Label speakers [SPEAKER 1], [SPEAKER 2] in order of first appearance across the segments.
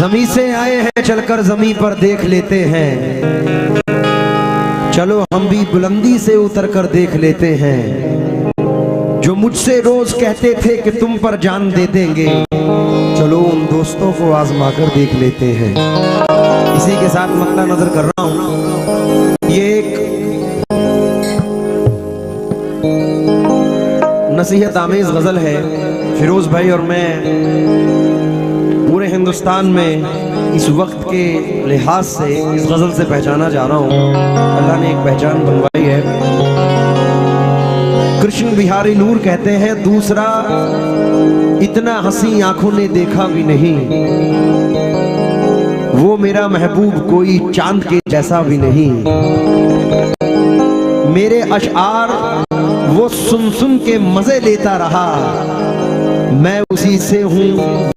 [SPEAKER 1] जमी से आए हैं चलकर जमी पर देख लेते हैं, चलो हम भी बुलंदी से उतर कर देख लेते हैं। जो मुझसे रोज कहते थे कि तुम पर जान दे देंगे, चलो उन दोस्तो't को आजमा कर देख लेते हैं। इसी के साथ मद्दा नजर कर रहा हूं, ये एक नसीहत आमेज गजल है। फिरोज भाई और मैं पूरे हिंदुस्तान में इस वक्त के लिहाज से इस गजल से पहचाना जा रहा हूँ। अल्लाह ने एक पहचान बनवाई है। कृष्ण बिहारी नूर कहते हैं, दूसरा इतना हंसी आंखों ने देखा भी नहीं, वो मेरा महबूब कोई चांद के जैसा भी नहीं। मेरे अशआर वो सुन सुन के मजे लेता रहा, मैं उसी से हूँ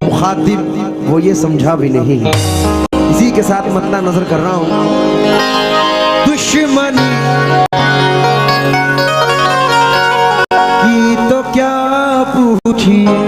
[SPEAKER 1] मुखातिब, वो ये समझा भी नहीं। इसी के साथ मद्दा नजर कर रहा हूँ, दुश्मनी की तो क्या पूछिए,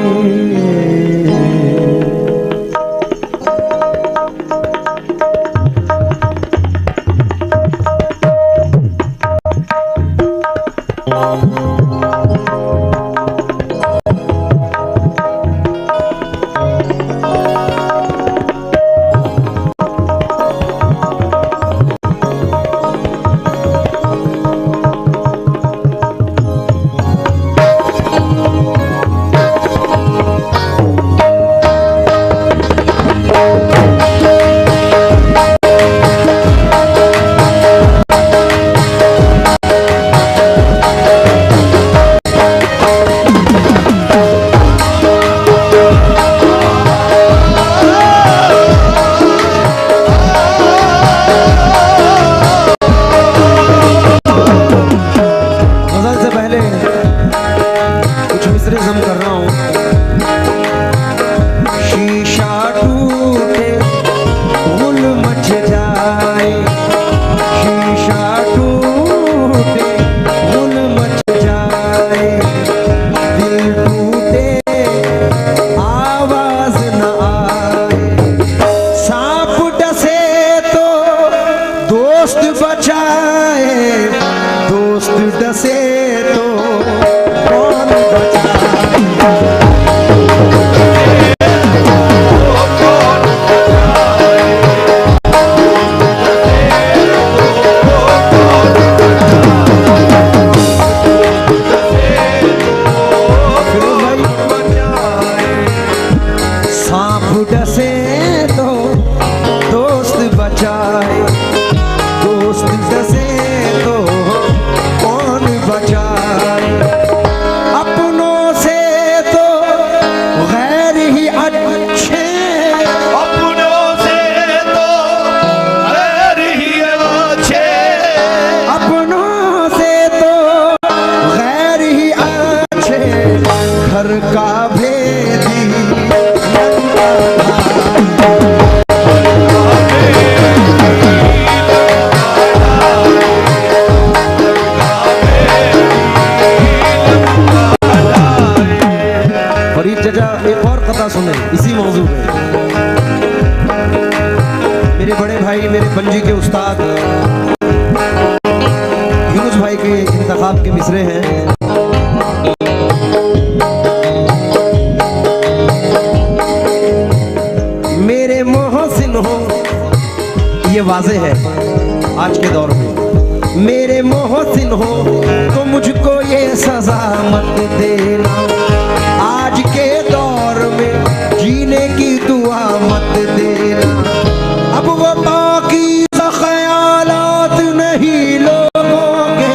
[SPEAKER 1] सुने इसी मौजू पे। मेरे बड़े भाई, मेरे पंजी के उस्ताद यूनुस भाई के इंतखाब के मिसरे हैं। मेरे मोहसिन हो, ये वाज़े है आज के दौर में, मेरे मोहसिन हो तो मुझको ये सजा मत देना, आज के दौर में जीने की दुआ मत देना। अब वो पाकीज़ा ख्यालात नहीं लोगों के,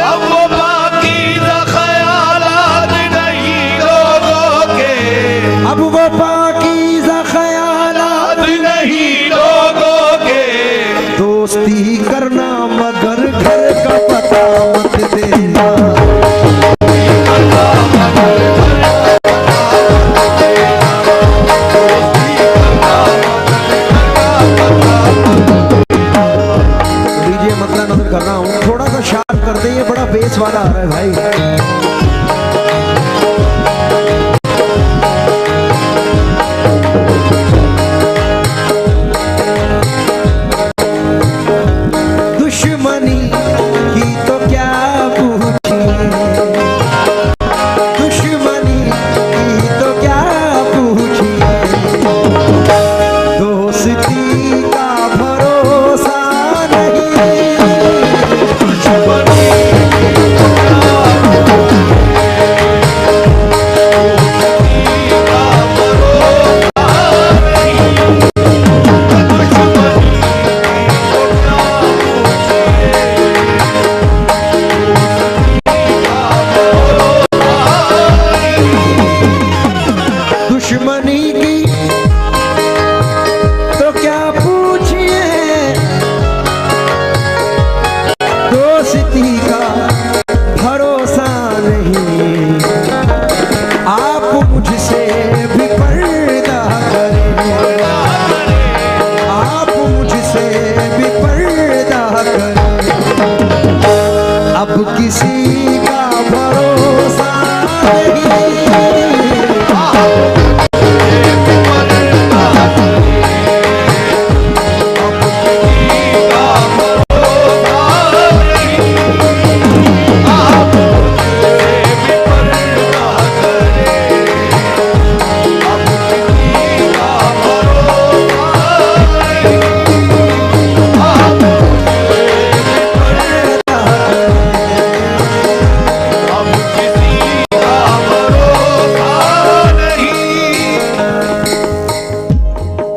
[SPEAKER 2] अब वो पाकीज़ा ख्यालात नहीं लोगों के,
[SPEAKER 1] अब वो पाकीज़ा ख्यालात
[SPEAKER 2] नहीं लोगों के।
[SPEAKER 1] दोस्ती करना मगर घर का पता मत देना, कर रहा हूँ। थोड़ा सा शार्प कर दे, ये बड़ा बेस वाला आ रहा है भाई। दुश्मनी की तो क्या पूछिए, दोस्ती का भरोसा नहीं, आप मुझसे भी पर्दा करें, आप मुझसे भी पर्दा करें, अब किसी का भरोसा नहीं।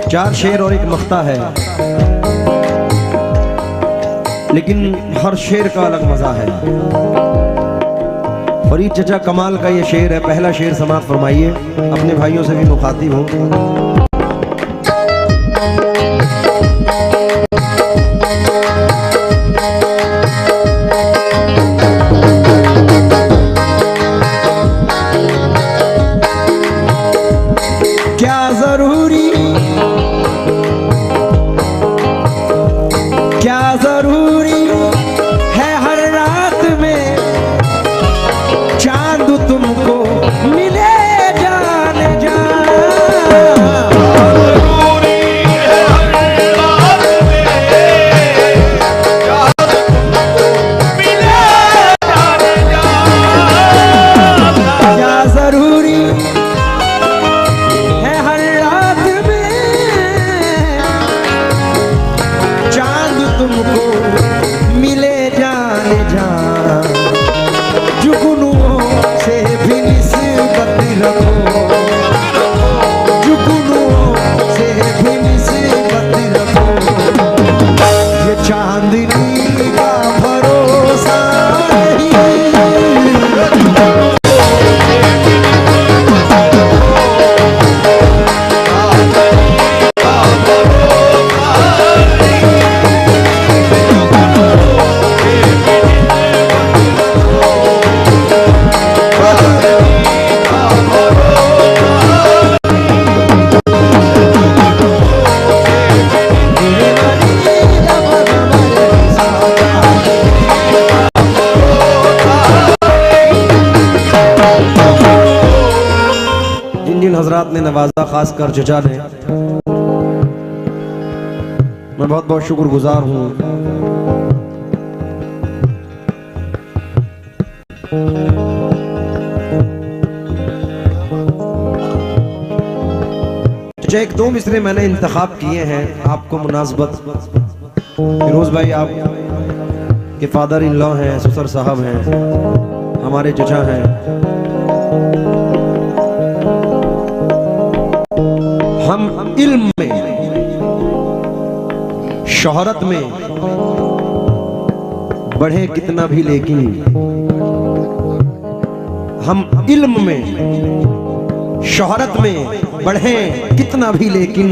[SPEAKER 1] चार शेर और एक मख्ता है, लेकिन हर शेर का अलग मजा है। फरीद चचा कमाल का ये शेर है। पहला शेर समाप्त फरमाइए, अपने भाइयों से भी मुखातिब हूं। क्या जरूरी है हर रात में चांद तुमको मिले जाने जा, जरूरी है हर रात में चांद तुमको मिले जाने जा, क्या जरूरी है हर रात में चांद तुमको मिले जाने जा, जुगनुओं से भी निस्बत रखो, जुगनुओं से भी निस्बत रखो, ये चांदनी का भरोसा नहीं। हजरात ने नवाजा, खासकर चचा ने, मैं बहुत बहुत शुक्रगुजार हूं। चचा एक दो मिसरे मैंने इंतखाब किए हैं आपको मुनासबत। फिरोज भाई आप के फादर इन लॉ हैं, ससुर साहब हैं, हमारे चचा हैं। हम इल्म में, शोहरत में बढ़े कितना भी, लेकिन हम इल्म में, शोहरत में बढ़े कितना भी, लेकिन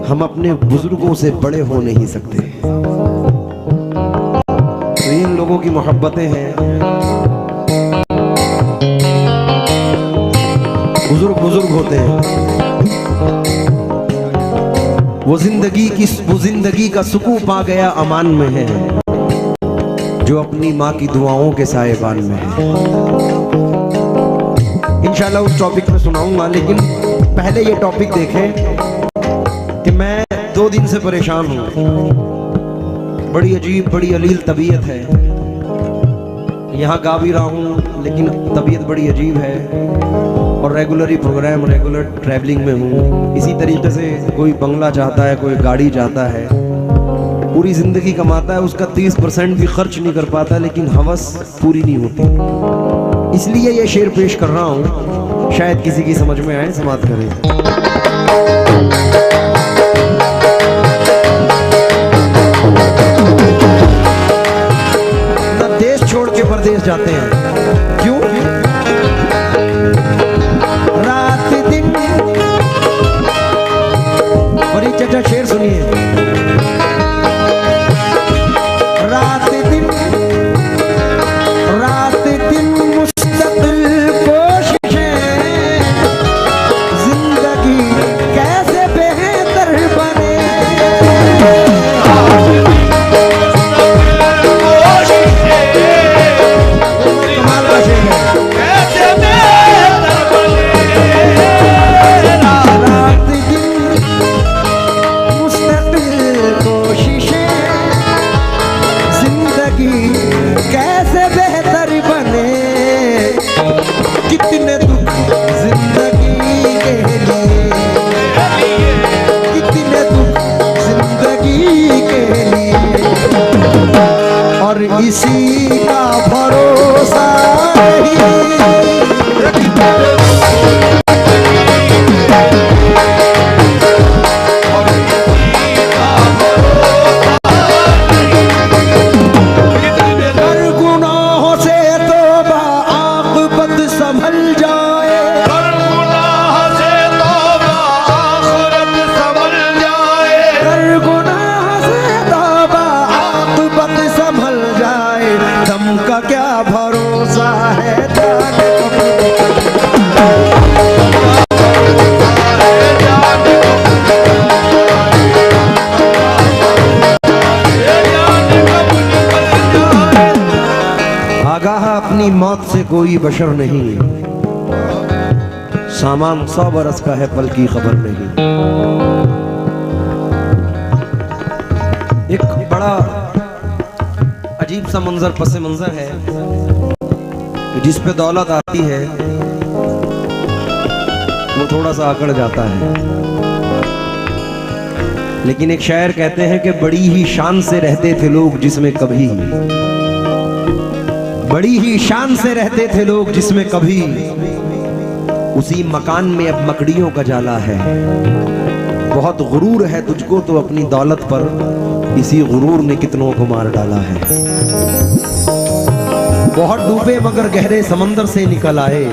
[SPEAKER 1] हम अपने बुजुर्गों से बड़े हो नहीं सकते। तो इन लोगों की मोहब्बतें हैं, बुजुर्ग बुजुर्ग होते हैं। वो जिंदगी का सुकून पा गया अमान में है, जो अपनी माँ की दुआओं के साएबान में है। इंशाल्लाह उस टॉपिक में सुनाऊंगा, लेकिन पहले ये टॉपिक देखें कि मैं 2 दिन से परेशान हूँ। बड़ी अजीब, बड़ी अलील तबीयत है। यहाँ गा भी रहा हूँ, लेकिन तबीयत बड़ी अजीब है और रेगुलर प्रोग्राम, रेगुलर ट्रैवलिंग में हूँ। इसी तरीके से कोई बंगला चाहता है, कोई गाड़ी चाहता है, पूरी ज़िंदगी कमाता है, उसका 30% भी खर्च नहीं कर पाता, लेकिन हवस पूरी नहीं होती। इसलिए ये शेर पेश कर रहा हूँ, शायद किसी की समझ में आए, समाप्त करें। ना देश छोड़ के परदेश जाते हैं, क्यों? रात दिन कोई बशर नहीं, सामान 100 बरस का है पल की खबर नहीं। एक बड़ा अजीब सा मंजर पस मंजर है जिस पे दौलत आती है वो थोड़ा सा अकड़ जाता है। लेकिन एक शायर कहते हैं कि बड़ी ही शान से रहते थे लोग जिसमें कभी, बड़ी ही शान से रहते थे लोग जिसमें कभी, उसी मकान में अब मकड़ियों का जाला है। बहुत गुरूर है तुझको तो अपनी दौलत पर, इसी गुरूर ने कितनों को मार डाला है। बहुत डूबे मगर गहरे समंदर से निकल आए,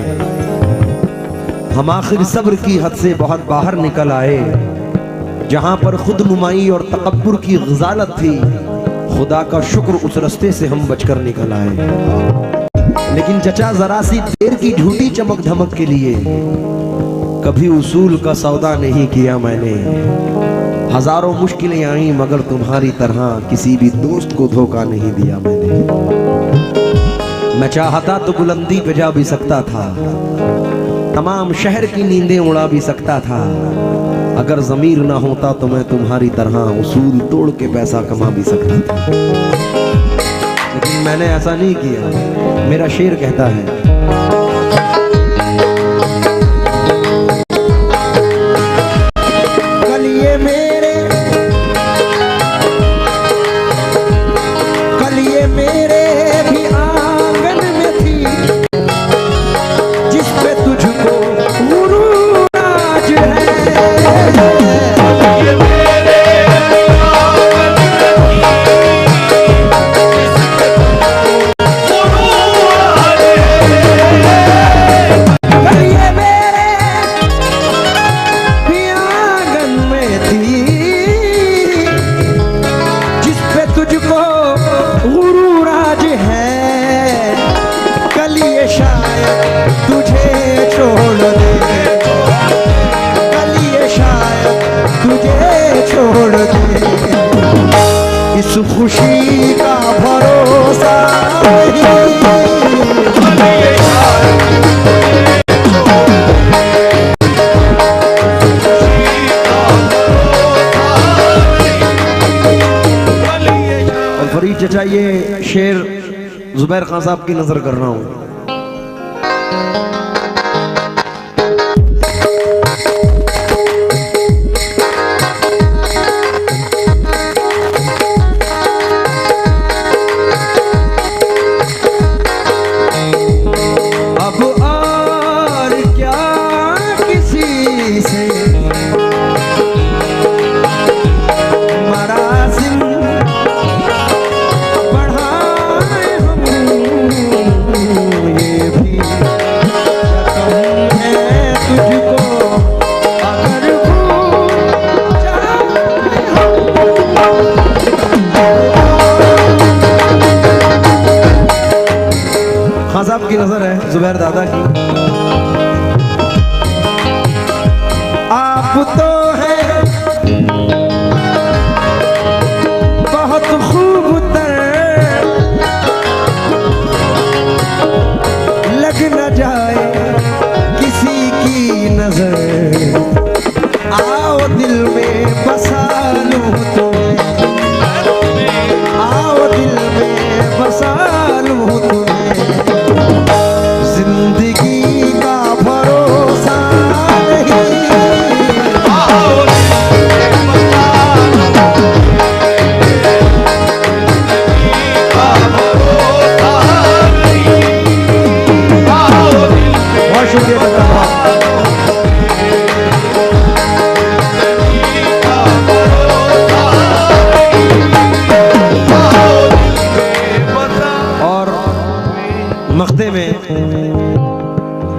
[SPEAKER 1] हम आखिर सब्र की हद से बहुत बाहर निकल आए। जहां पर खुद नुमाई और तकब्बुर की ग़ज़ालत थी, खुदा का शुक्र उस रास्ते से हम बचकर निकल आए। लेकिन चचा जरा सी देर की झूठी चमक धमक के लिए कभी उसूल का सौदा नहीं किया मैंने। हजारों मुश्किलें आई मगर तुम्हारी तरह किसी भी दोस्त को धोखा नहीं दिया मैंने। मैं चाहता तो बुलंदी पे जा भी सकता था, तमाम शहर की नींदें उड़ा भी सकता था। अगर ज़मीर ना होता तो मैं तुम्हारी तरह उसूल तोड़ के पैसा कमा भी सकता था। लेकिन मैंने ऐसा नहीं किया। मेरा शेर कहता है, इस खुशी का भरोसा और फरीद चचा, ये शेर जुबैर खान साहब की नजर कर रहा हूं। की नजर है जुबैर दादा की। आप तो हैं बहुत खूबतर, लग न जाए किसी की नजर, आओ दिल में बसा लूं तुम्हें, आओ दिल में बसा लूं तुम्हें। जिंदगी का भरोसा नहीं, आओ बहुत शुक्रिया दादा। और मख्ते में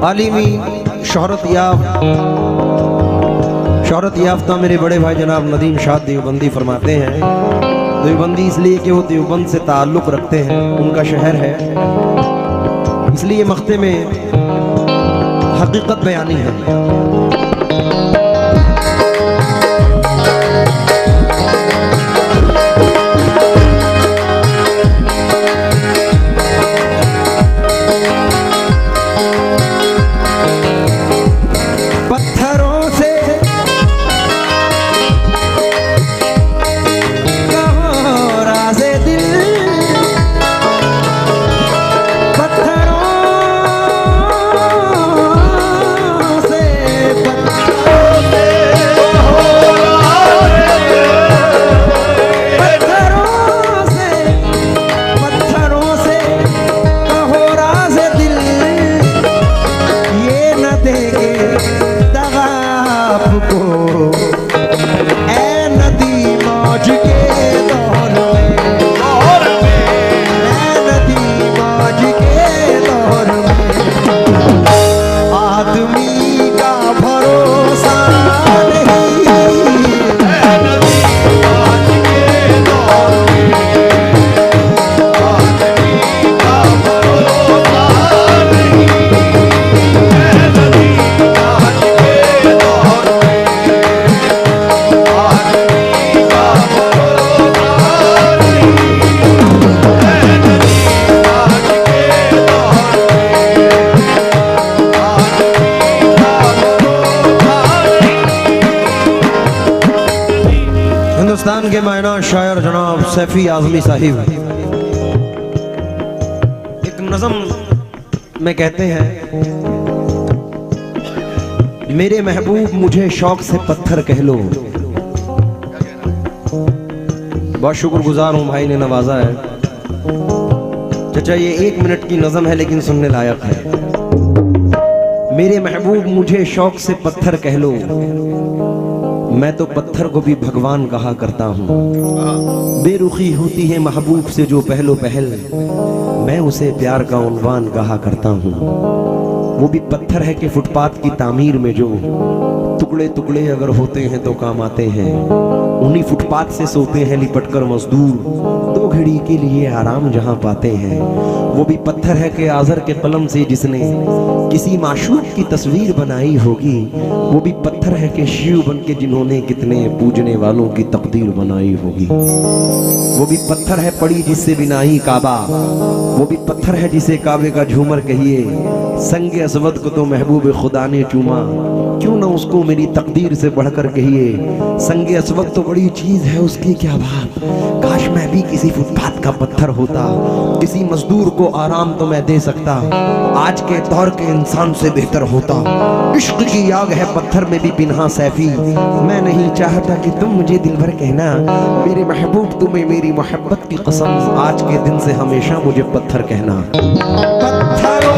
[SPEAKER 1] आलिमी शोहरत याफ्ता मेरे बड़े भाई जनाब नदीम शाह देवबंदी फरमाते हैं। देवबंदी इसलिए कि वो देवबंद से ताल्लुक़ रखते हैं, उनका शहर है, इसलिए मख्ते में हकीकत बयानी है। हिंदुस्तान के मायना शायर जनाब सैफी आजमी साहिब एक नज़म में कहते हैं, मेरे महबूब मुझे शौक से पत्थर कह लो। बहुत शुक्रगुजार हूं, भाई ने नवाजा है। चाचा ये 1 मिनट की नज़म है लेकिन सुनने लायक है। मेरे महबूब मुझे शौक से पत्थर कह लो, मैं तो पत्थर को भी भगवान कहा करता हूँ। बेरुखी होती है महबूब से जो पहलो पहल, मैं उसे प्यार का उन्वान कहा करता हूँ। वो भी पत्थर है कि फुटपाथ की तामीर में जो टुकड़े टुकड़े अगर होते हैं तो काम आते हैं। उन्हीं फुटपाथ से सोते हैं लिपटकर मजदूर, 2 घड़ी के लिए आराम जहां पाते हैं। वो भी पत्थर है कि आज़र के कलम से जिसने किसी माशूक की तस्वीर बनाई होगी। वो भी पत्थर है कि शिव बन के जिन्होंने कितने पूजने वालों की तकदीर बनाई होगी। वो भी पत्थर है पड़ी जिससे बिनाई काबा, वो भी पत्थर है जिसे काबे का झूमर कहिए। संगे असवद को तो महबूब खुदा ने चूमा, क्यों ना उसको मेरी तकदीर से बढ़कर कहिए। संगे असवद तो बड़ी चीज है, उसकी क्या बात। काश मैं भी किसी फुटपाथ का पत्थर होता, किसी मजदूर को आराम तो मैं दे सकता, आज के दौर के इंसान से बेहतर होता। इश्क की आग है पत्थर में भी पिन्हा सैफी, मैं नहीं चाहता कि तुम मुझे दिल भर कहना। मेरे महबूब तुम्हें मेरी मोहब्बत की कसम, आज के दिन से हमेशा मुझे पत्थर कहना। पत्थर